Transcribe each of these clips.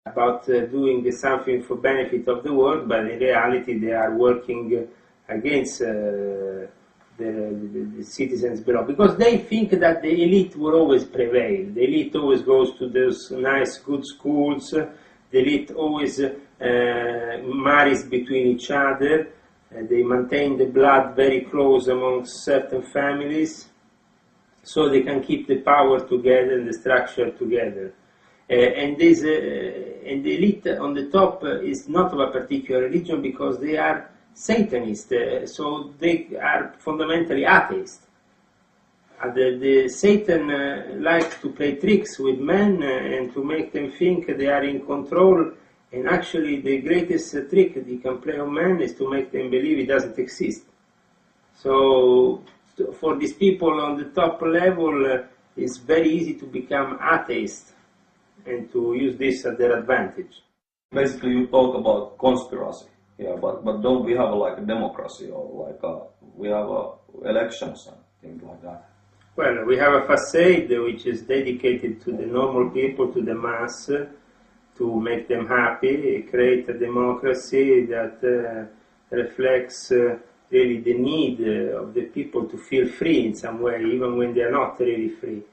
about doing something for benefit of the world, but in reality they are working against the citizens below, because they think that the elite will always prevail. The elite always goes to those nice, good schools. The elite always marries between each other. They maintain the blood very close among certain families, so they can keep the power together and the structure together. And the elite on the top is not of a particular religion, because they are Satanists, so they are fundamentally atheists. The Satan likes to play tricks with men and to make them think they are in control, and actually the greatest trick that he can play on men is to make them believe he doesn't exist. So for these people on the top level, it's very easy to become atheists and to use this at their advantage. Basically, you talk about conspiracy, yeah, but don't we have like a democracy, or like we have elections and things like that? Well, we have a facade which is dedicated to the normal people, to the mass, to make them happy, create a democracy that reflects really the need of the people to feel free in some way, even when they are not really free.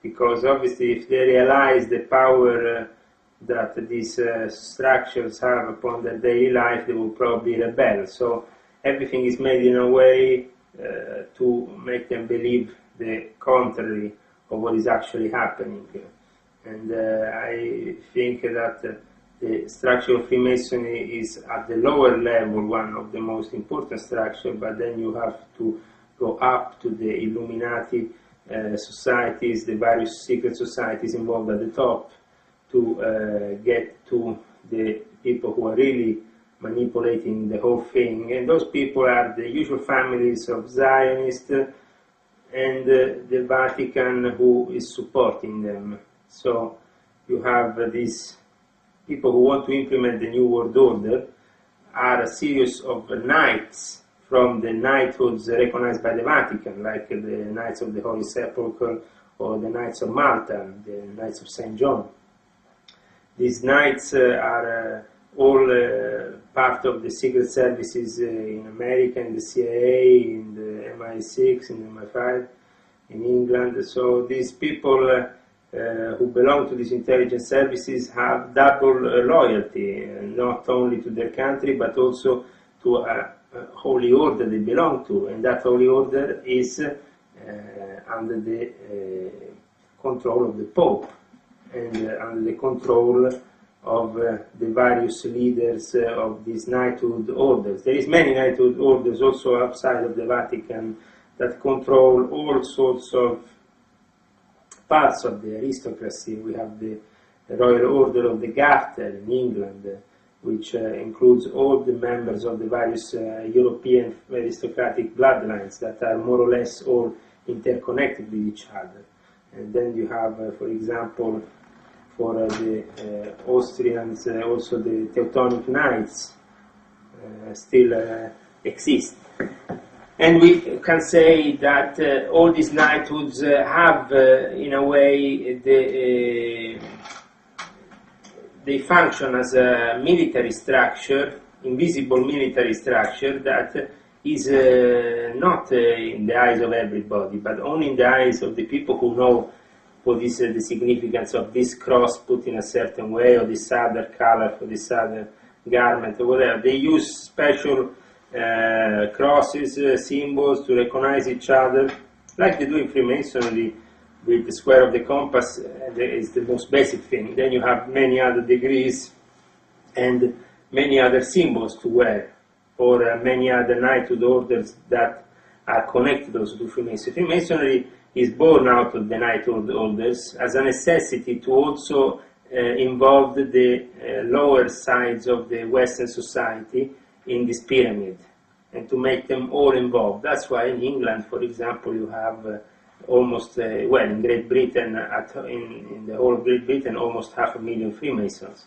Because obviously if they realize the power that these structures have upon their daily life, they will probably rebel. So everything is made in a way to make them believe the contrary of what is actually happening. And I think that the structure of Freemasonry is at the lower level one of the most important structures, but then you have to go up to the Illuminati societies, the various secret societies involved at the top, to get to the people who are really manipulating the whole thing. And those people are the usual families of Zionists and the Vatican, who is supporting them. So you have these people who want to implement the New World Order, are a series of knights from the knighthoods recognized by the Vatican, like the Knights of the Holy Sepulchre or the Knights of Malta, the Knights of St. John. These knights are all part of the secret services in America, in the CIA, in the MI6, in the MI5, in England. So these people who belong to these intelligence services have double loyalty, not only to their country but also to a holy order they belong to, and that holy order is under the control of the Pope and under the control of the various leaders of these knighthood orders. There is many knighthood orders also outside of the Vatican that control all sorts of parts of the aristocracy. We have the Royal Order of the Garter in England, which includes all the members of the various European aristocratic bloodlines that are more or less all interconnected with each other. And then you have, for example, for the Austrians, also the Teutonic Knights still exist. And we can say that all these knighthoods have, in a way, they function as a military structure, invisible military structure that is not in the eyes of everybody, but only in the eyes of the people who know what is the significance of this cross put in a certain way, or this other color for this other garment, or whatever. They use special crosses, symbols to recognize each other, like they do in Freemasonry with the square of the compass. Is the most basic thing. Then you have many other degrees and many other symbols to wear, or many other knighthood orders that are connected also to Freemasonry. Freemasonry is born out of the knighthood orders as a necessity to also involve the lower sides of the Western society in this pyramid, and to make them all involved. That's why in England, for example, you have almost, well, in Great Britain, in the whole of Great Britain, almost 500,000 Freemasons.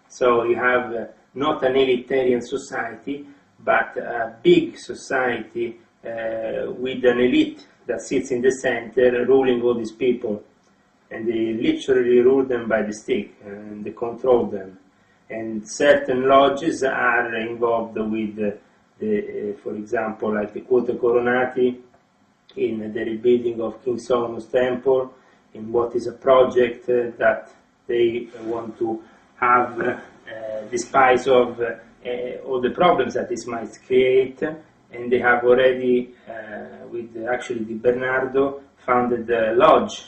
So you have not an elitarian society, but a big society with an elite that sits in the center, ruling all these people. and they literally rule them by the stick, and they control them. And certain lodges are involved with for example, like the Quote Coronati in the rebuilding of King Solomon's Temple, in what is a project that they want to have, despite of all the problems that this might create. And they have already, with actually Di Bernardo, founded a lodge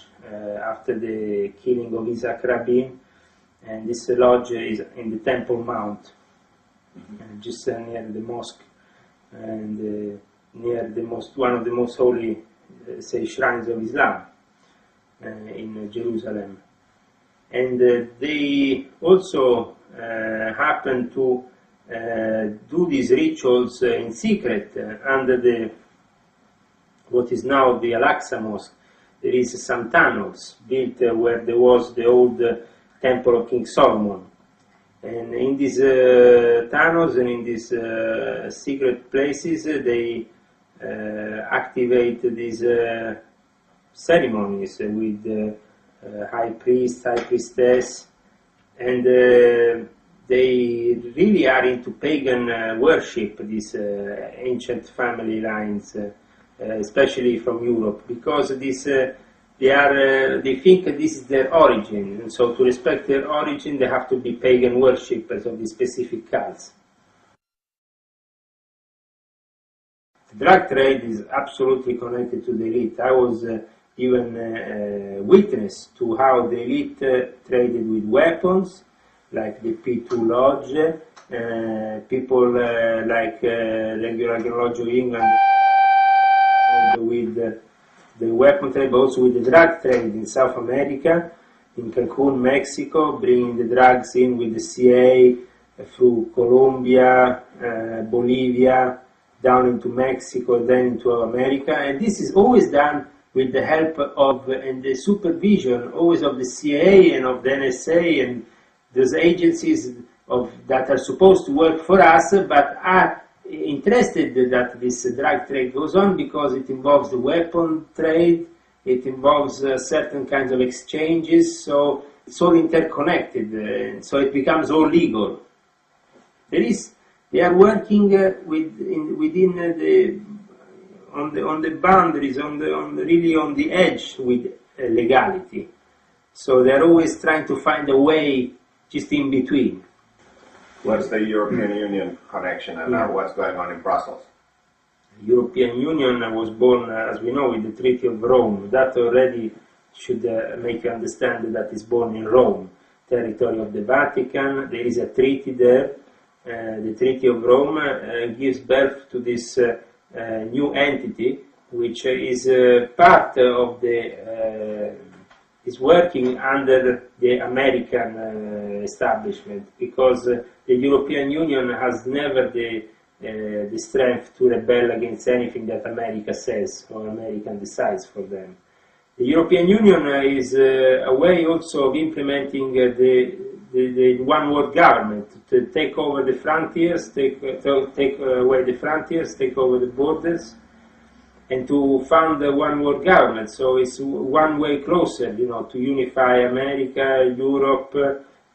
after the killing of Isaac Rabin, and this lodge is in the Temple Mount, just near the mosque, and near the one of the most holy, say, shrines of Islam in Jerusalem. And they also happen to do these rituals in secret under what is now the Al-Aqsa Mosque. There is some tunnels built where there was the old temple of King Solomon. And in these tunnels and in these secret places, they activate these ceremonies with high priest, high priestess, and they really are into pagan worship, these ancient family lines, especially from Europe, because this they think this is their origin, and so to respect their origin they have to be pagan worshippers of these specific cults. The drug trade is absolutely connected to the elite. I was even witness to how the elite traded with weapons, like the P2 Lodge, people like the Lodge of England, with the weapon trade, but also with the drug trade in South America, in Cancun, Mexico, bringing the drugs in with the CIA through Colombia, Bolivia, down into Mexico, then into America. And this is always done with the help of and the supervision always of the CIA and of the NSA and those agencies that are supposed to work for us, but are interested that this drug trade goes on because it involves the weapon trade, it involves certain kinds of exchanges, so it's all interconnected, so it becomes all legal. They are working within on the boundaries, really on the edge with legality. So they are always trying to find a way just in between. What's the European Union connection and what's going on in Brussels? The European Union was born, as we know, with the Treaty of Rome. That already should make you understand that it's born in Rome, territory of the Vatican. There is a treaty there. The Treaty of Rome gives birth to this new entity, which is part of the is working under the American establishment, because the European Union has never the strength to rebel against anything that America says or America decides for them. The European Union is a way also of implementing the one-world government, to take over the frontiers, take away the frontiers, take over the borders, and to found a one-world government. So it's one way closer, to unify America, Europe,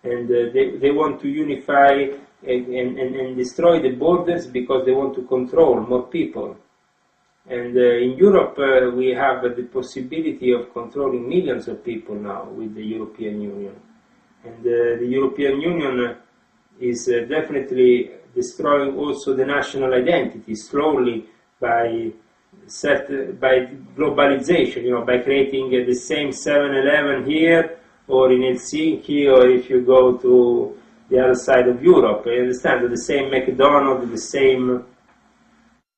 and they want to unify and destroy the borders because they want to control more people. And in Europe we have the possibility of controlling millions of people now with the European Union. And the European Union is definitely destroying also the national identity slowly by globalization, by creating the same 7-Eleven here or in Helsinki, or if you go to the other side of Europe, I understand that the same McDonald's, the same.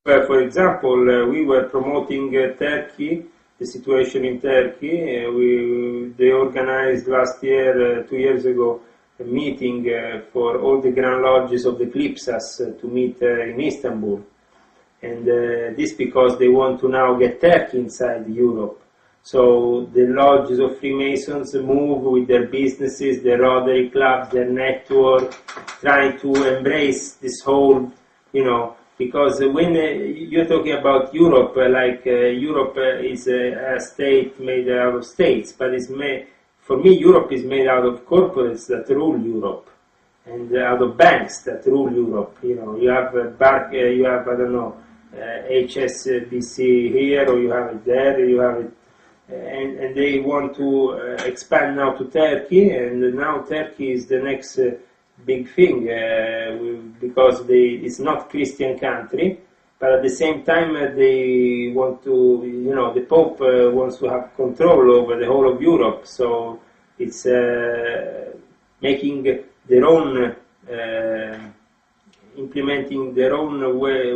For example, we were promoting Turkey, the situation in Turkey. They organized last year, 2 years ago, a meeting for all the Grand Lodges of the Klipsas to meet in Istanbul. And this because they want to now get Turkey inside Europe. So the lodges of Freemasons move with their businesses, their Rotary clubs, their network, trying to embrace this whole, because when you're talking about Europe, Europe is a state made out of states, but for me, Europe is made out of corporates that rule Europe, and out of banks that rule Europe. You have you have, I don't know, HSBC here, or you have it there, you have it, and they want to expand now to Turkey, and now Turkey is the next big thing, because it's not Christian country, but at the same time they want to, the Pope wants to have control over the whole of Europe, so it's making their own, implementing their own way